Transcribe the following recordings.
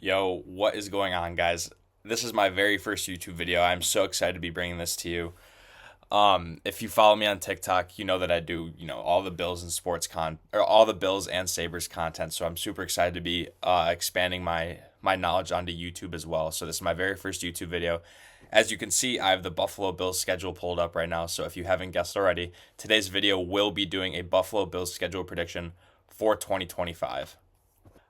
Yo, what is going on, guys? This is my very first YouTube video. I'm so excited to be bringing this to you. If you follow me on TikTok, you know that I do, all the Bills and all the Bills and Sabres content. So I'm super excited to be expanding my knowledge onto YouTube as well. So this is my very first YouTube video. As you can see, I have the Buffalo Bills schedule pulled up right now. So if you haven't guessed already, today's video will be doing a Buffalo Bills schedule prediction for 2025.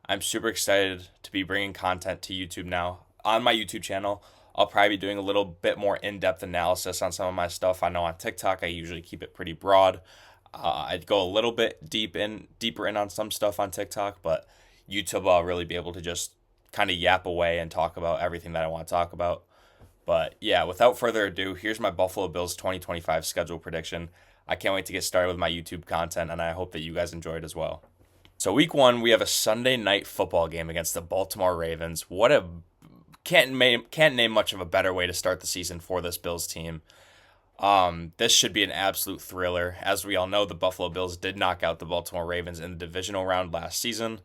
I'm super excited to be bringing content to YouTube now. On my YouTube channel, I'll probably be doing a little bit more in-depth analysis on some of my stuff. I know on TikTok, I usually keep it pretty broad. I'd go a little bit deeper in on some stuff on TikTok, but YouTube, I'll really be able to just kind of yap away and talk about everything that I want to talk about. But yeah, without further ado, here's my Buffalo Bills 2025 schedule prediction. I can't wait to get started with my YouTube content, and I hope that you guys enjoy it as well. So week one, we have a Sunday night football game against the Baltimore Ravens. Can't name much of a better way to start the season for this Bills team. This should be an absolute thriller. As we all know, the Buffalo Bills did knock out the Baltimore Ravens in the divisional round last season,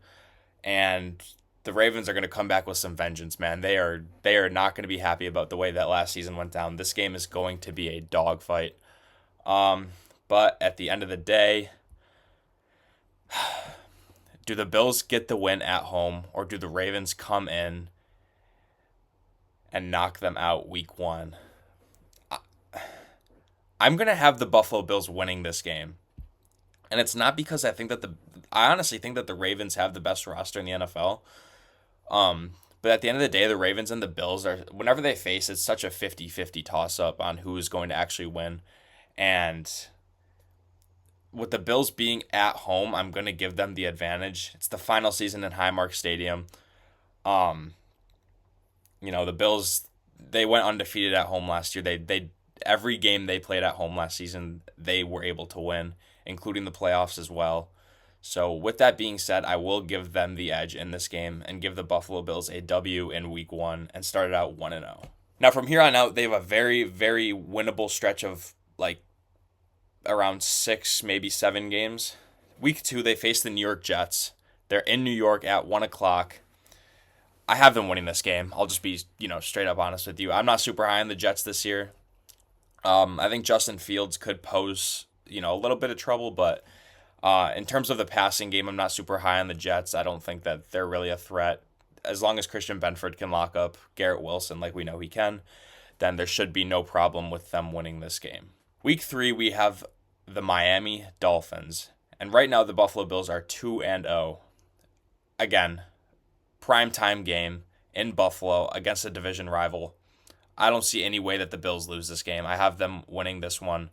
and the Ravens are going to come back with some vengeance, man. They are not going to be happy about the way that last season went down. This game is going to be a dogfight. But at the end of the day, do the Bills get the win at home, or do the Ravens come in and knock them out week one? I'm going to have the Buffalo Bills winning this game. And it's not because I honestly think that the Ravens have the best roster in the NFL. But at the end of the day, the Ravens and the Bills whenever they face, it's such a 50-50 toss-up on who is going to actually win. And with the Bills being at home, I'm going to give them the advantage. It's the final season in Highmark Stadium. The Bills, they went undefeated at home last year. They every game they played at home last season, they were able to win, including the playoffs as well. So with that being said, I will give them the edge in this game and give the Buffalo Bills a W in week one and start it out 1-0. Now from here on out, they have a very, very winnable stretch of around 6, maybe 7 games. Week 2, they face the New York Jets. They're in New York at 1 o'clock. I have them winning this game. I'll just be, straight up honest with you. I'm not super high on the Jets this year. I think Justin Fields could pose, a little bit of trouble, but in terms of the passing game, I'm not super high on the Jets. I don't think that they're really a threat. As long as Christian Benford can lock up Garrett Wilson like we know he can, then there should be no problem with them winning this game. Week 3, we have the Miami Dolphins. And right now, the Buffalo Bills are 2-0. Again, primetime game in Buffalo against a division rival. I don't see any way that the Bills lose this game. I have them winning this one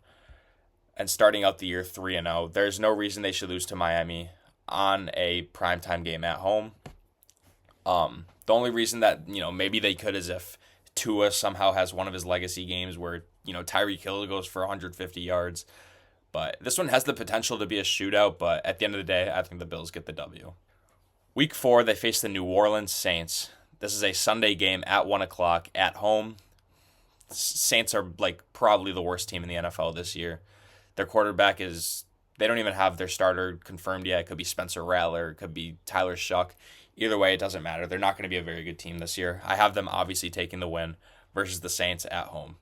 and starting out the year 3-0. There's no reason they should lose to Miami on a primetime game at home. The only reason that, maybe they could is if Tua somehow has one of his legacy games where, Tyreek Hill goes for 150 yards. But this one has the potential to be a shootout, but at the end of the day, I think the Bills get the W. Week 4, they face the New Orleans Saints. This is a Sunday game at 1 o'clock at home. Saints are probably the worst team in the NFL this year. Their quarterback they don't even have their starter confirmed yet. It could be Spencer Rattler. It could be Tyler Shuck. Either way, it doesn't matter. They're not going to be a very good team this year. I have them obviously taking the win versus the Saints at home.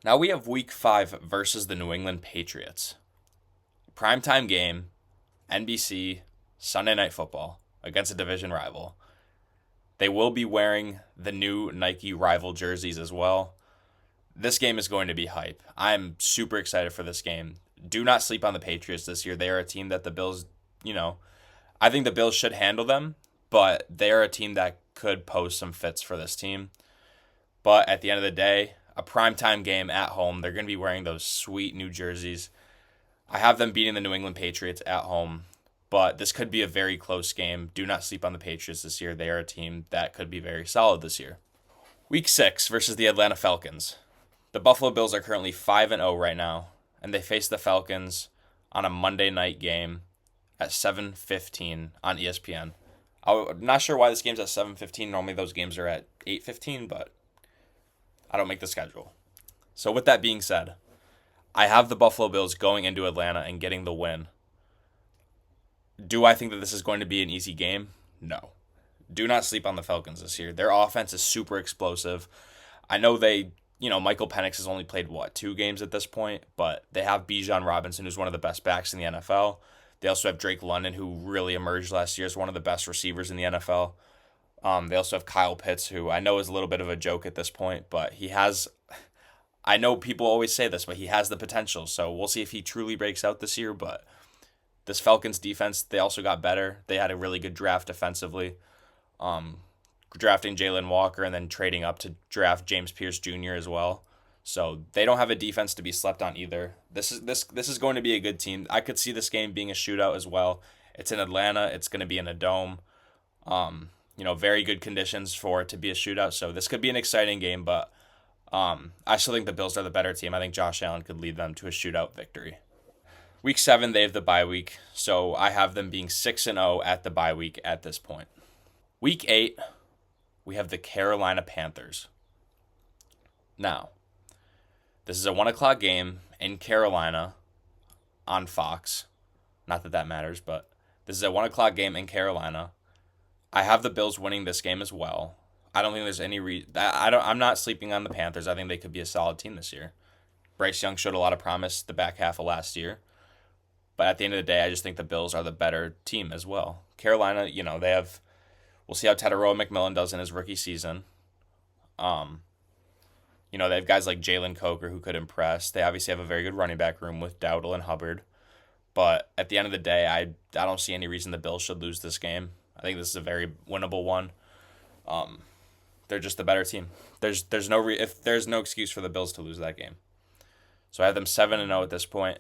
Now we have Week 5 versus the New England Patriots. Primetime game, NBC, Sunday Night Football against a division rival. They will be wearing the new Nike rival jerseys as well. This game is going to be hype. I'm super excited for this game. Do not sleep on the Patriots this year. They are a team that the Bills, I think the Bills should handle them, but they are a team that could pose some fits for this team. But at the end of the day, a primetime game at home, they're going to be wearing those sweet new jerseys. I have them beating the New England Patriots at home, but this could be a very close game. Do not sleep on the Patriots this year. They are a team that could be very solid this year. Week 6 versus the Atlanta Falcons. The Buffalo Bills are currently 5-0 right now, and they face the Falcons on a Monday night game at 7:15 on ESPN. I'm not sure why this game's at 7:15. Normally those games are at 8:15, but I don't make the schedule. So with that being said, I have the Buffalo Bills going into Atlanta and getting the win. Do I think that this is going to be an easy game? No. Do not sleep on the Falcons this year. Their offense is super explosive. I know Michael Penix has only played, what, 2 games at this point, but they have Bijan Robinson, who's one of the best backs in the NFL. They also have Drake London, who really emerged last year as one of the best receivers in the NFL. They also have Kyle Pitts, who I know is a little bit of a joke at this point, but he has. I know people always say this, but he has the potential. So we'll see if he truly breaks out this year. But this Falcons defense, they also got better. They had a really good draft defensively, um, drafting Jalen Walker and then trading up to draft James Pierce Jr. as well. So they don't have a defense to be slept on either. This is going to be a good team. I could see this game being a shootout as well. It's in Atlanta. It's going to be in a dome. Very good conditions for it to be a shootout. So this could be an exciting game, but I still think the Bills are the better team. I think Josh Allen could lead them to a shootout victory. Week 7, they have the bye week, so I have them being 6-0 at the bye week at this point. Week 8, we have the Carolina Panthers. Now, this is a 1 o'clock game in Carolina on Fox. Not that that matters, but this is a 1 o'clock game in Carolina. I have the Bills winning this game as well. I don't think there's any reason. I'm not sleeping on the Panthers. I think they could be a solid team this year. Bryce Young showed a lot of promise the back half of last year. But at the end of the day, I just think the Bills are the better team as well. Carolina, they have. We'll see how Tedoroa McMillan does in his rookie season. They have guys like Jalen Coker who could impress. They obviously have a very good running back room with Dowdle and Hubbard. But at the end of the day, I don't see any reason the Bills should lose this game. I think this is a very winnable one. They're just the better team. There's no excuse for the Bills to lose that game. So I have them 7-0 at this point.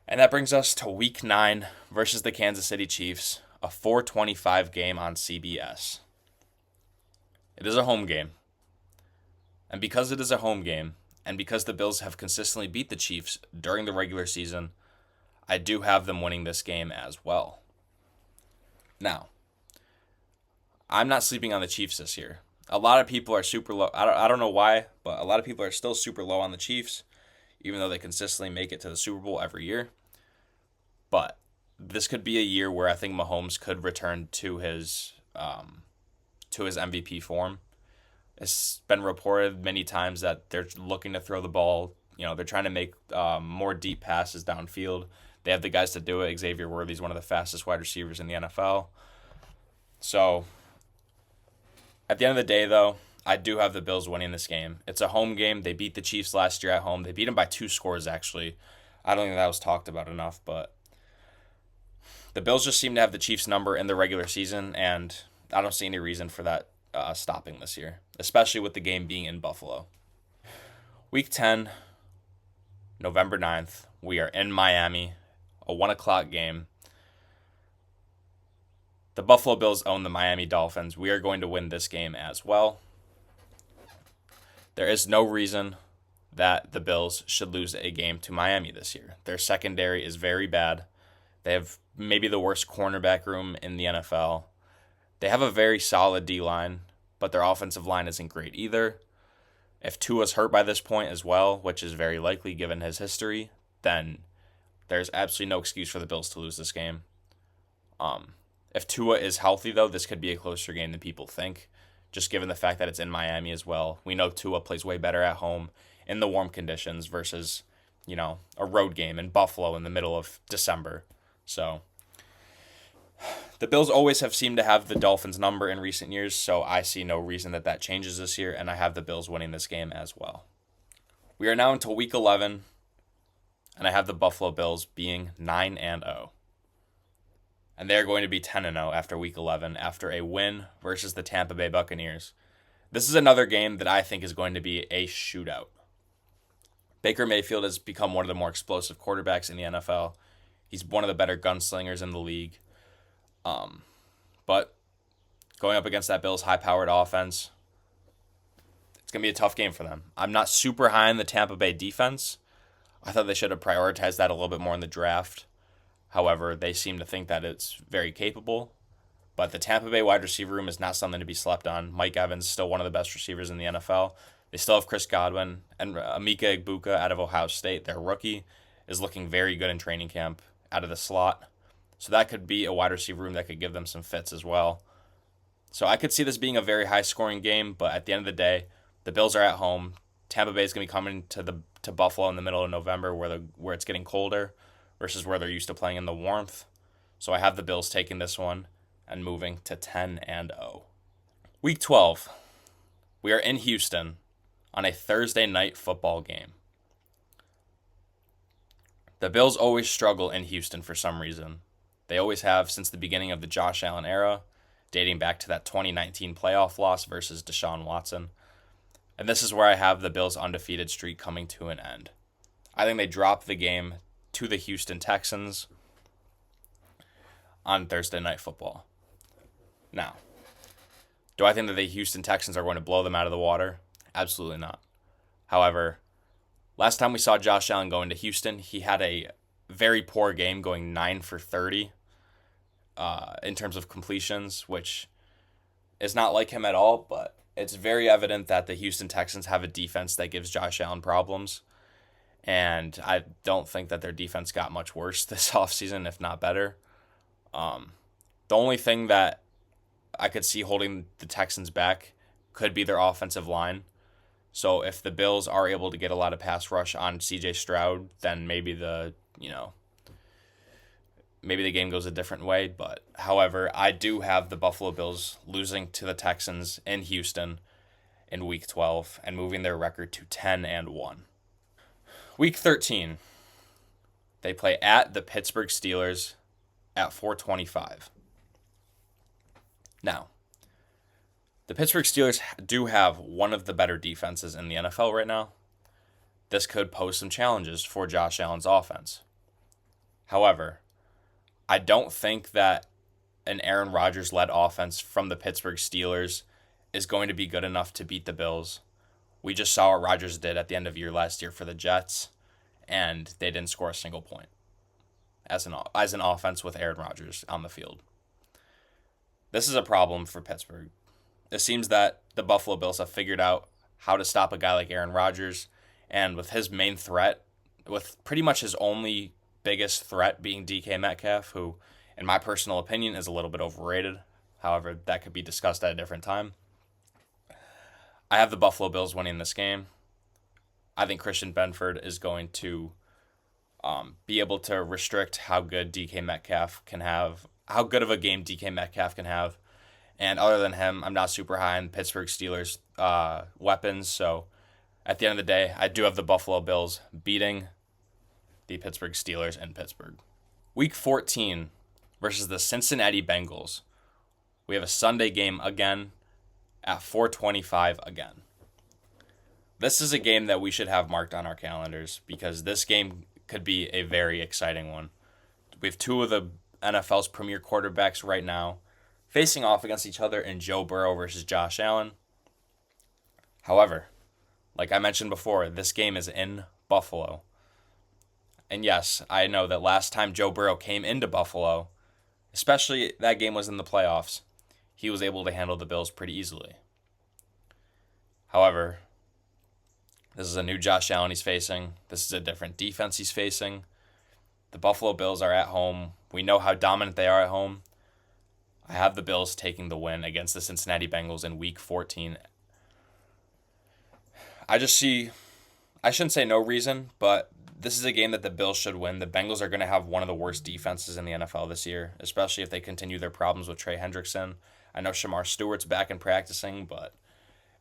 And that brings us to Week 9 versus the Kansas City Chiefs, a 4:25 game on CBS. It is a home game. And because it is a home game, and because the Bills have consistently beat the Chiefs during the regular season, I do have them winning this game as well. Now, I'm not sleeping on the Chiefs this year. A lot of people are super low. I don't know why, but a lot of people are still super low on the Chiefs, even though they consistently make it to the Super Bowl every year. But this could be a year where I think Mahomes could return to his MVP form. It's been reported many times that they're looking to throw the ball. They're trying to make more deep passes downfield. They have the guys to do it. Xavier Worthy's one of the fastest wide receivers in the NFL. So, at the end of the day, though, I do have the Bills winning this game. It's a home game. They beat the Chiefs last year at home. They beat them by 2 scores, actually. I don't think that was talked about enough, but the Bills just seem to have the Chiefs' number in the regular season, and I don't see any reason for that stopping this year, especially with the game being in Buffalo. Week 10, November 9th, we are in Miami, a 1 o'clock game. The Buffalo Bills own the Miami Dolphins. We are going to win this game as well. There is no reason that the Bills should lose a game to Miami this year. Their secondary is very bad. They have maybe the worst cornerback room in the NFL. They have a very solid D-line, but their offensive line isn't great either. If Tua's hurt by this point as well, which is very likely given his history, then there's absolutely no excuse for the Bills to lose this game. If Tua is healthy, though, this could be a closer game than people think, just given the fact that it's in Miami as well. We know Tua plays way better at home in the warm conditions versus, a road game in Buffalo in the middle of December. So the Bills always have seemed to have the Dolphins' number in recent years, so I see no reason that changes this year, and I have the Bills winning this game as well. We are now into Week 11, and I have the Buffalo Bills being 9-0. And they're going to be 10-0 after Week 11, after a win versus the Tampa Bay Buccaneers. This is another game that I think is going to be a shootout. Baker Mayfield has become one of the more explosive quarterbacks in the NFL. He's one of the better gunslingers in the league. But going up against that Bills high-powered offense, it's going to be a tough game for them. I'm not super high on the Tampa Bay defense. I thought they should have prioritized that a little bit more in the draft. However, they seem to think that it's very capable. But the Tampa Bay wide receiver room is not something to be slept on. Mike Evans is still one of the best receivers in the NFL. They still have Chris Godwin and Emeka Egbuka out of Ohio State. Their rookie is looking very good in training camp out of the slot. So that could be a wide receiver room that could give them some fits as well. So I could see this being a very high scoring game, but at the end of the day, the Bills are at home. Tampa Bay is going to be coming to Buffalo in the middle of November where it's getting colder versus where they're used to playing in the warmth. So I have the Bills taking this one and moving to 10-0. Week 12. We are in Houston on a Thursday night football game. The Bills always struggle in Houston for some reason. They always have since the beginning of the Josh Allen era, dating back to that 2019 playoff loss versus Deshaun Watson. And this is where I have the Bills' undefeated streak coming to an end. I think they drop the game to the Houston Texans on Thursday Night Football. Now, do I think that the Houston Texans are going to blow them out of the water? Absolutely not. However, last time we saw Josh Allen go into Houston, he had a very poor game going 9 for 30 in terms of completions, which is not like him at all, but it's very evident that the Houston Texans have a defense that gives Josh Allen problems. And I don't think that their defense got much worse this offseason, if not better. The only thing that I could see holding the Texans back could be their offensive line. So if the Bills are able to get a lot of pass rush on C.J. Stroud, then maybe the game goes a different way. But however, I do have the Buffalo Bills losing to the Texans in Houston in Week 12 and moving their record to 10-1. Week 13, they play at the Pittsburgh Steelers at 425. Now, the Pittsburgh Steelers do have one of the better defenses in the NFL right now. This could pose some challenges for Josh Allen's offense. However, I don't think that an Aaron Rodgers-led offense from the Pittsburgh Steelers is going to be good enough to beat the Bills. We just saw what Rodgers did at the end of year last year for the Jets, and they didn't score a single point as an offense with Aaron Rodgers on the field. This is a problem for Pittsburgh. It seems that the Buffalo Bills have figured out how to stop a guy like Aaron Rodgers, and with his main threat, with pretty much his only biggest threat being DK Metcalf, who, in my personal opinion, is a little bit overrated. However, that could be discussed at a different time. I have the Buffalo Bills winning this game. I think Christian Benford is going to be able to restrict how good DK Metcalf can have, how good of a game DK Metcalf can have. And other than him, I'm not super high on Pittsburgh Steelers weapons. So at the end of the day, I do have the Buffalo Bills beating the Pittsburgh Steelers in Pittsburgh. Week 14 versus the Cincinnati Bengals. We have a Sunday game again at 425 again. This is a game that we should have marked on our calendars because this game could be a very exciting one. We have two of the NFL's premier quarterbacks right now facing off against each other in Joe Burrow versus Josh Allen. However, like I mentioned before, this game is in Buffalo. And yes, I know that last time Joe Burrow came into Buffalo, especially that game was in the playoffs, he was able to handle the Bills pretty easily. However, this is a new Josh Allen he's facing. This is a different defense he's facing. The Buffalo Bills are at home. We know how dominant they are at home. I have the Bills taking the win against the Cincinnati Bengals in Week 14. I shouldn't say no reason, but this is a game that the Bills should win. The Bengals are going to have one of the worst defenses in the NFL this year, especially if they continue their problems with Trey Hendrickson. I know Shamar Stewart's back and practicing, but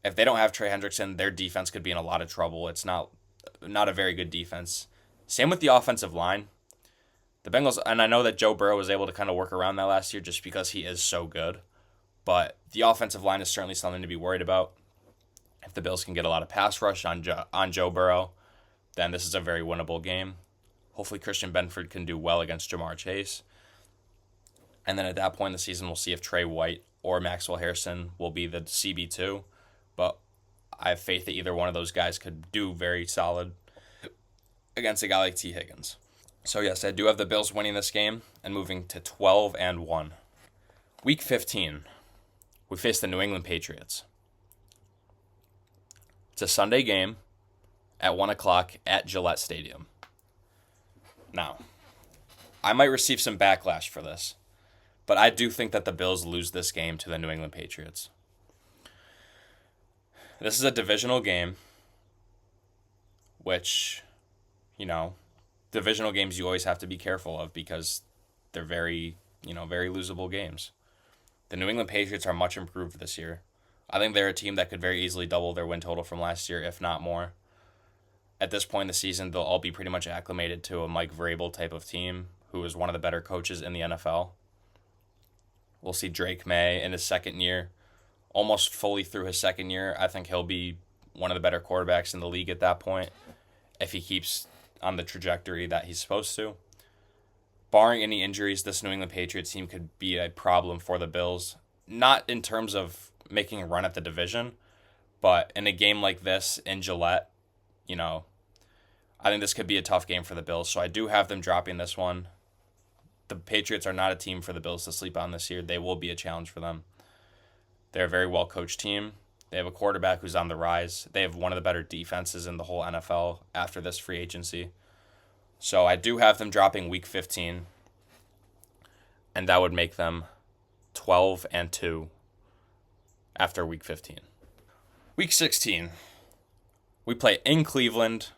if they don't have Trey Hendrickson, their defense could be in a lot of trouble. It's not a very good defense. Same with the offensive line. The Bengals, and I know that Joe Burrow was able to kind of work around that last year just because he is so good, but the offensive line is certainly something to be worried about. If the Bills can get a lot of pass rush on Joe Burrow, then this is a very winnable game. Hopefully Christian Benford can do well against Jamar Chase. And then at that point in the season, we'll see if Trey White or Maxwell Harrison will be the CB2. But I have faith that either one of those guys could do very solid against a guy like T. Higgins. So yes, I do have the Bills winning this game and moving to 12-1. Week 15, we face the New England Patriots. It's a Sunday game at 1 o'clock at Gillette Stadium. Now, I might receive some backlash for this, But I do think that the Bills lose this game to the New England Patriots. This is a divisional game, which, you know, divisional games you always have to be careful of because they're very, very losable games. The New England Patriots are much improved this year. I think they're a team that could very easily double their win total from last year, if not more. At this point in the season, they'll all be pretty much acclimated to a Mike Vrabel type of team, who is one of the better coaches in the NFL. We'll see Drake May in his second year, almost fully through his second year. I think he'll be one of the better quarterbacks in the league at that point if he keeps on the trajectory that he's supposed to. Barring any injuries, this New England Patriots team could be a problem for the Bills. Not in terms of making a run at the division, but in a game like this in Gillette, I think this could be a tough game for the Bills. So I do have them dropping this one. The Patriots are not a team for the Bills to sleep on this year. They will be a challenge for them. They're a very well-coached team. They have a quarterback who's on the rise. They have one of the better defenses in the whole NFL after this free agency. So I do have them dropping Week 15, and that would make them 12-2 after Week 15. Week 16, we play in Cleveland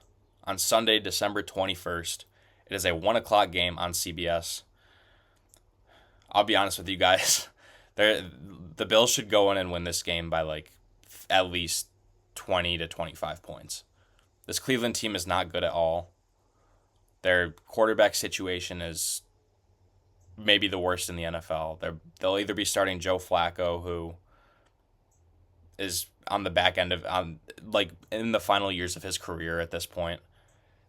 on Sunday, December 21st. It is a 1 o'clock game on CBS. I'll be honest with you guys. The Bills should go in and win this game by at least 20 to 25 points. This Cleveland team is not good at all. Their quarterback situation is maybe the worst in the NFL. They'll either be starting Joe Flacco, who is on the back end of in the final years of his career at this point.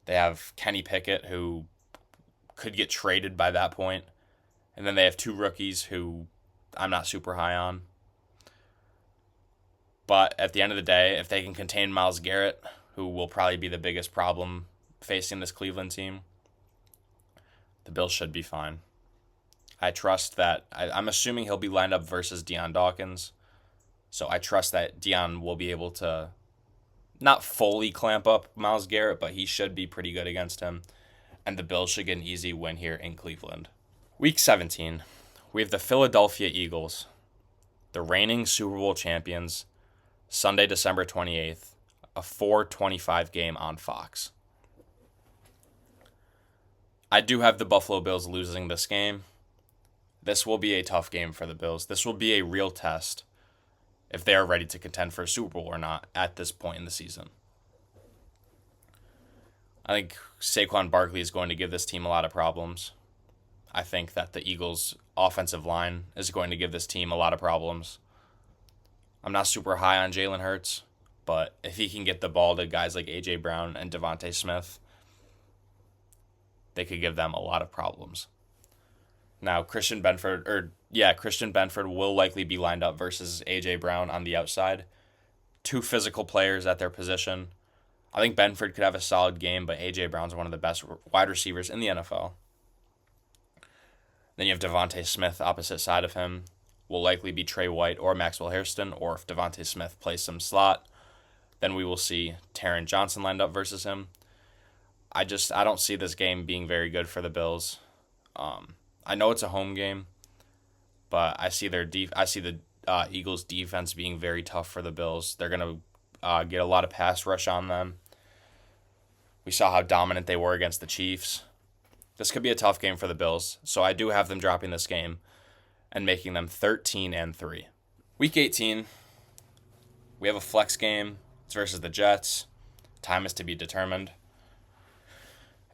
They have Kenny Pickett, who could get traded by that point. And then they have two rookies who I'm not super high on. But at the end of the day, if they can contain Myles Garrett, who will probably be the biggest problem facing this Cleveland team, the Bills should be fine. I trust that. I'm assuming he'll be lined up versus Deion Dawkins. So I trust that Deion will be able to not fully clamp up Myles Garrett, but he should be pretty good against him. And the Bills should get an easy win here in Cleveland. Week 17, we have the Philadelphia Eagles, the reigning Super Bowl champions, Sunday, December 28th, a 4:25 game on Fox. I do have the Buffalo Bills losing this game. This will be a tough game for the Bills. This will be a real test if they are ready to contend for a Super Bowl or not at this point in the season. I think Saquon Barkley is going to give this team a lot of problems. I think that the Eagles' offensive line is going to give this team a lot of problems. I'm not super high on Jalen Hurts, but if he can get the ball to guys like A.J. Brown and Devontae Smith, they could give them a lot of problems. Now, Christian Benford will likely be lined up versus A.J. Brown on the outside. Two physical players at their position. I think Benford could have a solid game, but A.J. Brown's one of the best wide receivers in the NFL. Then you have Devontae Smith opposite side of him. Will likely be Trey White or Maxwell Hairston, or if Devontae Smith plays some slot, then we will see Taron Johnson lined up versus him. I don't see this game being very good for the Bills. I know it's a home game, but I see the Eagles' defense being very tough for the Bills. They're gonna get a lot of pass rush on them. We saw how dominant they were against the Chiefs. This could be a tough game for the Bills, so I do have them dropping this game and making them 13-3. Week 18, we have a flex game. It's versus the Jets. Time is to be determined.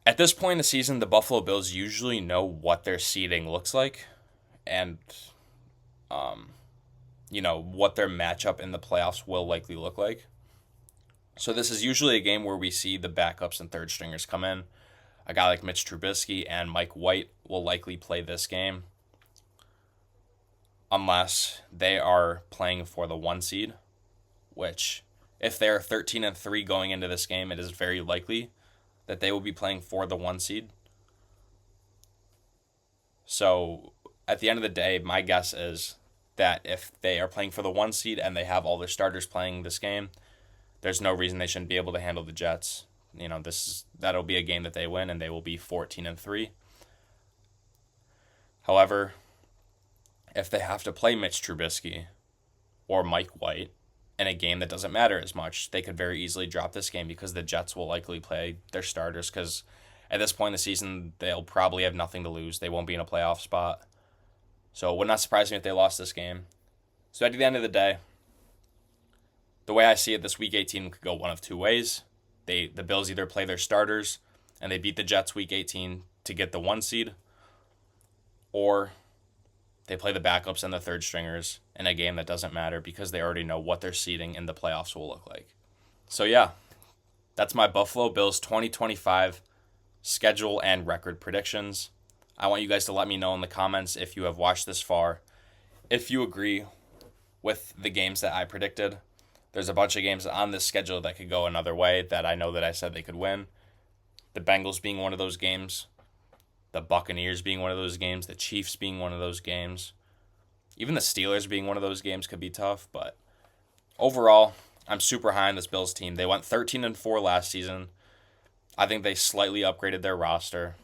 At this point in the season, the Buffalo Bills usually know what their seeding looks like and, what their matchup in the playoffs will likely look like. So this is usually a game where we see the backups and third stringers come in. A guy like Mitch Trubisky and Mike White will likely play this game unless they are playing for the 1 seed, which if they are 13-3 going into this game, it is very likely that they will be playing for the 1 seed. So at the end of the day, my guess is that if they are playing for the 1 seed and they have all their starters playing this game, there's no reason they shouldn't be able to handle the Jets. That'll be a game that they win, and they will be 14-3. However, if they have to play Mitch Trubisky or Mike White in a game that doesn't matter as much, they could very easily drop this game because the Jets will likely play their starters because at this point in the season, they'll probably have nothing to lose. They won't be in a playoff spot. So it would not surprise me if they lost this game. So at the end of the day, the way I see it, this Week 18 could go one of two ways. The Bills either play their starters and they beat the Jets Week 18 to get the 1 seed, or they play the backups and the third stringers in a game that doesn't matter because they already know what their seeding in the playoffs will look like. So yeah, that's my Buffalo Bills 2025 schedule and record predictions. I want you guys to let me know in the comments if you have watched this far, if you agree with the games that I predicted. There's a bunch of games on this schedule that could go another way that I know that I said they could win. The Bengals being one of those games, the Buccaneers being one of those games, the Chiefs being one of those games, even the Steelers being one of those games could be tough. But overall, I'm super high on this Bills team. They went 13-4 last season. I think they slightly upgraded their roster.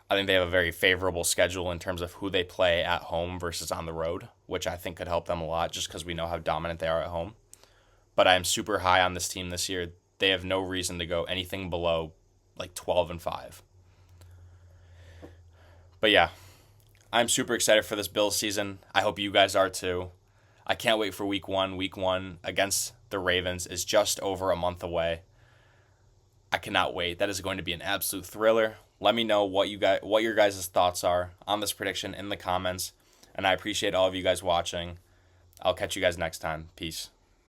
I think they have a very favorable schedule in terms of who they play at home versus on the road, which I think could help them a lot just because we know how dominant they are at home. But I am super high on this team this year. They have no reason to go anything below like 12-5. But yeah, I'm super excited for this Bills season. I hope you guys are too. I can't wait for week one. Week one against the Ravens is just over a month away. I cannot wait. That is going to be an absolute thriller. Let me know what your guys' thoughts are on this prediction in the comments. And I appreciate all of you guys watching. I'll catch you guys next time. Peace.